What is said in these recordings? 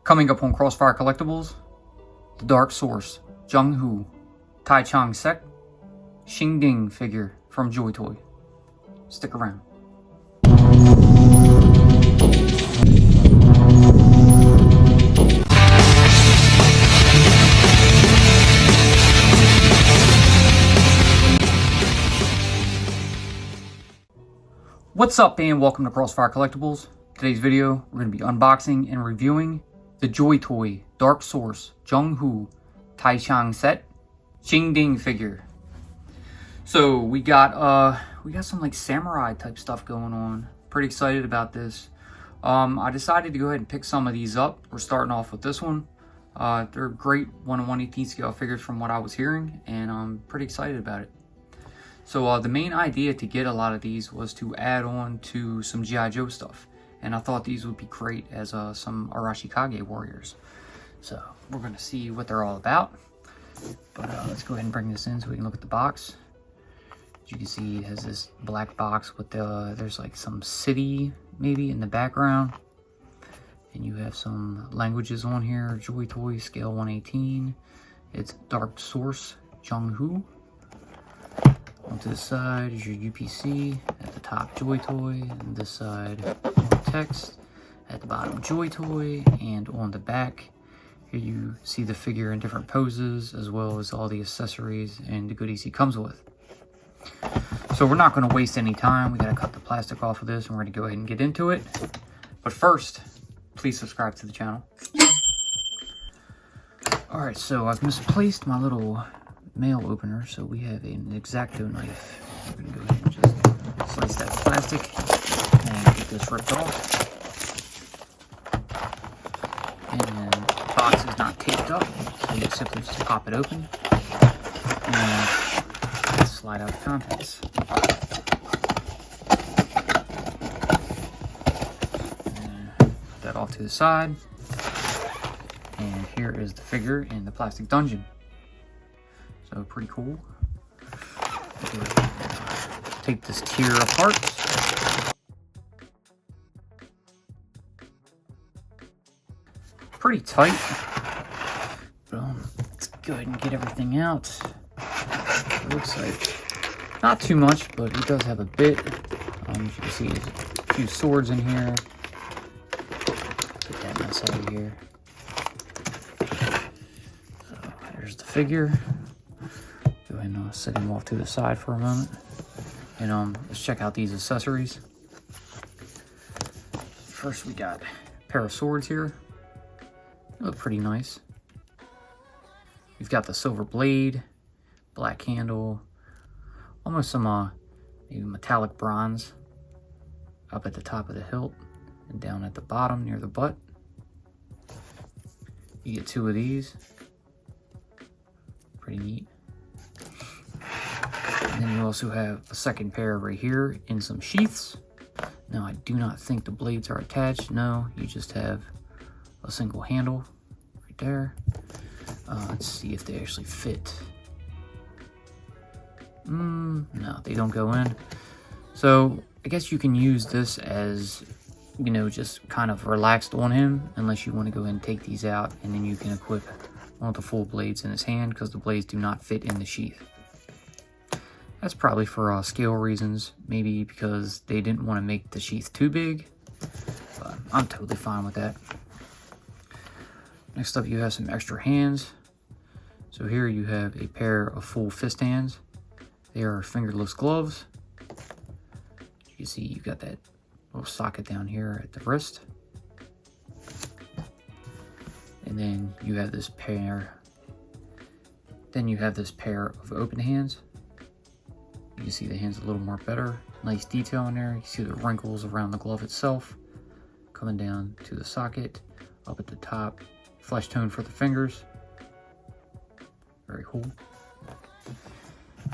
Coming up on Crossfire Collectibles, the Dark Source, Jianghu, Taichang Sect, QING figure from JoyToy. Stick around. What's up and welcome to Crossfire Collectibles. Today's video, we're going to be unboxing and reviewing the JoyToy Dark Source Jianghu Taichang Sect QING figure. So we got some like samurai type stuff going on. Pretty excited about this. I decided to go ahead and pick some of these up. We're starting off with this one. They're great 1/118 scale figures from what I was hearing, and I'm pretty excited about it. So the main idea to get a lot of these was to add on to some G.I. Joe stuff. And I thought these would be great as some Arashikage warriors. So we're going to see what they're all about. But let's go ahead and bring this in so we can look at the box. As you can see, it has this black box with there's like some city maybe in the background. And you have some languages on here. JoyToy scale 118. It's Dark Source Jianghu. Onto the side is your UPC, at the top JoyToy, and this side text, at the bottom JoyToy, and on the back here you see the figure in different poses as well as all the accessories and the goodies he comes with. So we're not going to waste any time. We got to cut the plastic off of this and we're going to go ahead and get into it. But first, please subscribe to the channel. Alright, so I've misplaced my little mail opener, so we have an X-Acto knife. We're going to go ahead and just slice that plastic and get this ripped off. And the box is not taped up, so you simply just pop it open and slide out the contents. And put that off to the side. And here is the figure in the plastic dungeon. So pretty cool. Take this tier apart. Pretty tight. But let's go ahead and get everything out. It looks like not too much, but it does have a bit. As you can see, there's a few swords in here. Get that mess out of here. So there's the figure. Go ahead and set him off to the side for a moment. And let's check out these accessories. First we got a pair of swords here. They look pretty nice. We've got the silver blade, black handle, almost some maybe metallic bronze up at the top of the hilt and down at the bottom near the butt. You get two of these. Pretty neat. And then you also have a second pair right here in some sheaths. Now I do not think the blades are attached. No, you just have a single handle right there. Let's see if they actually fit. No, they don't go in. So I guess you can use this as, you know, just kind of relaxed on him, unless you want to go ahead and take these out and then you can equip one of the full blades in his hand, because the blades do not fit in the sheath. That's probably for scale reasons, maybe because they didn't want to make the sheath too big, but I'm totally fine with that. Next up, you have some extra hands. So here you have a pair of full fist hands. They are fingerless gloves. You can see you've got that little socket down here at the wrist. And then you have this pair. Then you have this pair of open hands. You can see the hands a little more better. Nice detail in there. You see the wrinkles around the glove itself. Coming down to the socket. Up at the top. Flesh tone for the fingers. Very cool.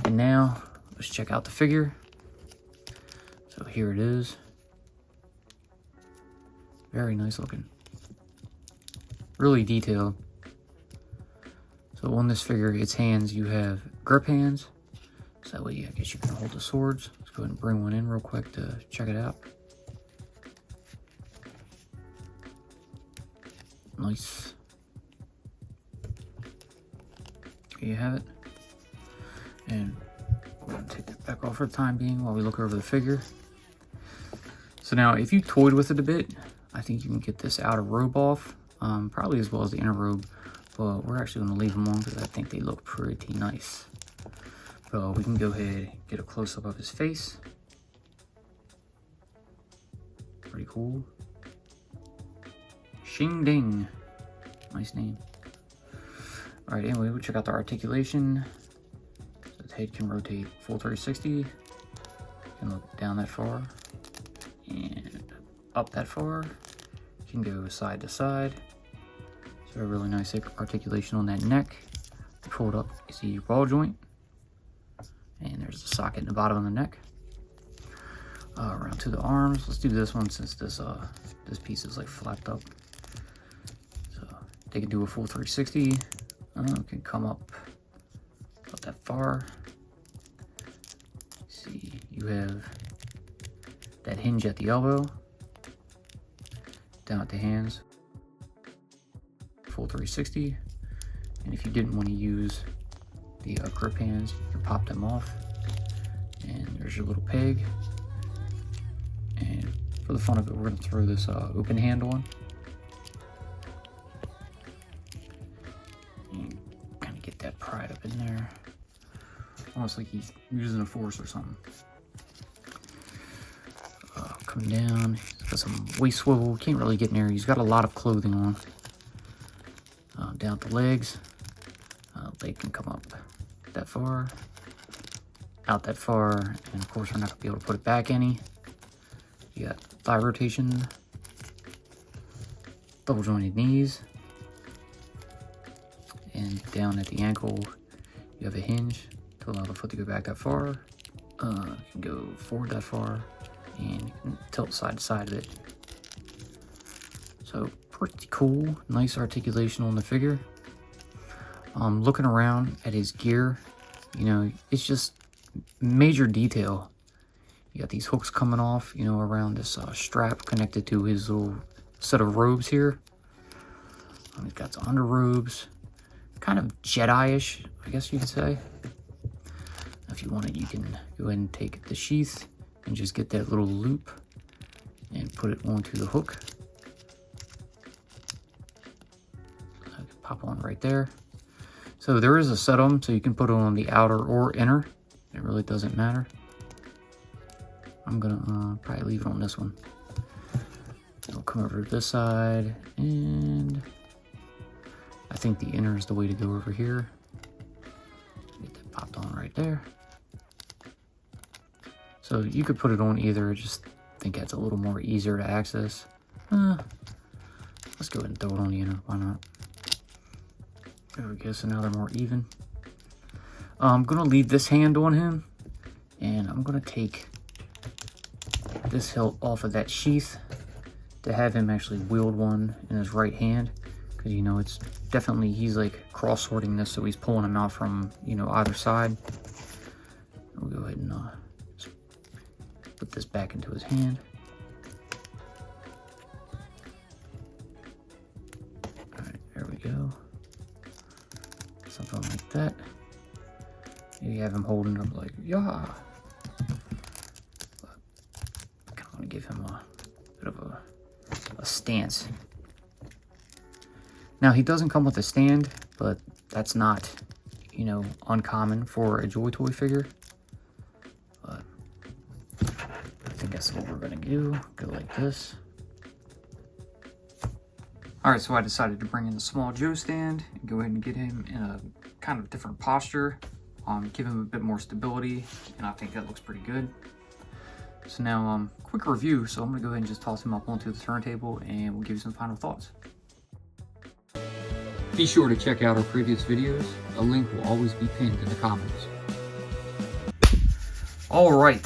And now, let's check out the figure. So here it is. Very nice looking. Really detailed. So on this figure, its hands, you have grip hands. So that way, I guess you can hold the swords. Let's go ahead and bring one in real quick to check it out. Nice. There you have it. And we're going to take that back off for the time being while we look over the figure. So now, if you toyed with it a bit, I think you can get this outer robe off, probably as well as the inner robe. But we're actually going to leave them on because I think they look pretty nice. So we can go ahead and get a close-up of his face. Pretty cool. Xing Ding. Nice name. Alright, anyway, we'll check out the articulation. So the head can rotate full 360. You can look down that far. And up that far. You can go side to side. So a really nice articulation on that neck. Pull it up, you see your ball joint. And there's a socket in the bottom of the neck. Around to the arms. Let's do this one since this piece is like flapped up. So they can do a full 360. Can come up about that far. See, you have that hinge at the elbow. Down at the hands. Full 360. And if you didn't want to use the grip hands, you can pop them off. And there's your little peg. And for the fun of it, we're going to throw this open hand on. And kind of get that pried up in there. Almost like he's using a force or something. Come down. He's got some waist swivel. Can't really get in there. He's got a lot of clothing on. Down at the legs. Leg can come up that far. Out that far. And of course, we're not going to be able to put it back any. You got thigh rotation, double jointed knees, and down at the ankle, you have a hinge to allow the foot to go back that far. You can go forward that far, and you can tilt side to side of it. So pretty cool, nice articulation on the figure. Looking around at his gear, you know, it's just major detail. You got these hooks coming off, you know, around this strap connected to his little set of robes here. He's got some under robes, kind of Jedi-ish, I guess you could say. If you wanted, you can go ahead and take the sheath and just get that little loop and put it onto the hook. I can pop on right there. So there is a set on, so you can put it on the outer or inner. It really doesn't matter. I'm gonna probably leave it on this one. It'll come over to this side, and I think the inner is the way to go over here. Get that popped on right there. So you could put it on either, I just think that's a little more easier to access. Let's go ahead and throw it on the inner, why not? There we go, so now they're more even. I'm gonna leave this hand on him, and I'm gonna take this hilt off of that sheath to have him actually wield one in his right hand, because you know it's definitely, he's like cross sorting this, so he's pulling them out from, you know, either side. We'll go ahead and put this back into his hand. All right, there we go. Something like that. You have him holding it up like, yeah. Give him a bit of a stance. Now he doesn't come with a stand, but that's not, you know, uncommon for a JoyToy figure. But I think that's what we're gonna do. Go like this. Alright, so I decided to bring in the small Joe stand and go ahead and get him in a kind of different posture. Give him a bit more stability, and I think that looks pretty good. So now, quick review. So I'm gonna go ahead and just toss him up onto the turntable and we'll give you some final thoughts. Be sure to check out our previous videos. A link will always be pinned in the comments. All right,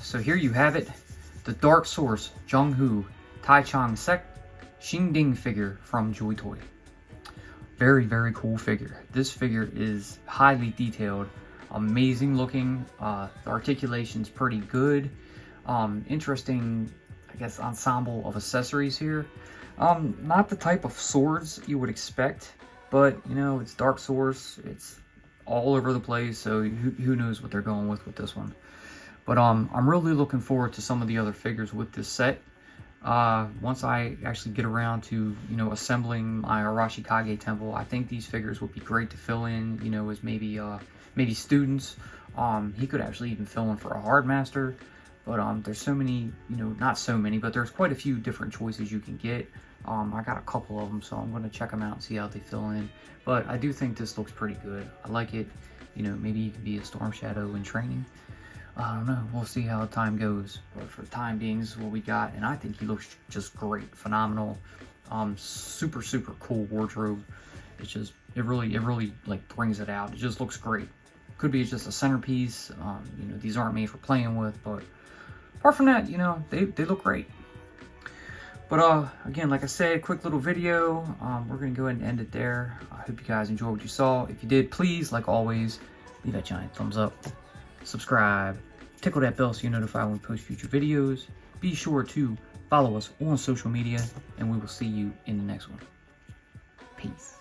so here you have it. The Dark Source Jianghu Taichang Sect Xing Ding figure from JoyToy. Very, very cool figure. This figure is highly detailed, amazing looking. The articulation's pretty good. Interesting, I guess, ensemble of accessories here. Not the type of swords you would expect, but you know, it's Dark Source. It's all over the place, so who knows what they're going with this one. But I'm really looking forward to some of the other figures with this set. Once I actually get around to, you know, assembling my Arashikage temple, I think these figures would be great to fill in, you know, as maybe students. He could actually even fill in for a hard master. But there's so many, you know, not so many, but there's quite a few different choices you can get. I got a couple of them, so I'm going to check them out and see how they fill in. But I do think this looks pretty good. I like it. You know, maybe he could be a Storm Shadow in training. I don't know. We'll see how the time goes. But for the time being, this is what we got. And I think he looks just great. Phenomenal. Super, super cool wardrobe. It's just, it really like brings it out. It just looks great. Could be just a centerpiece. You know, these aren't made for playing with, but apart from that, you know, they look great. But again, like I said, quick little video. We're gonna go ahead and end it there. I hope you guys enjoyed what you saw. If you did, please, like always, leave that giant thumbs up, subscribe, tickle that bell so you're notified when we post future videos. Be sure to follow us on social media, and we will see you in the next one. Peace.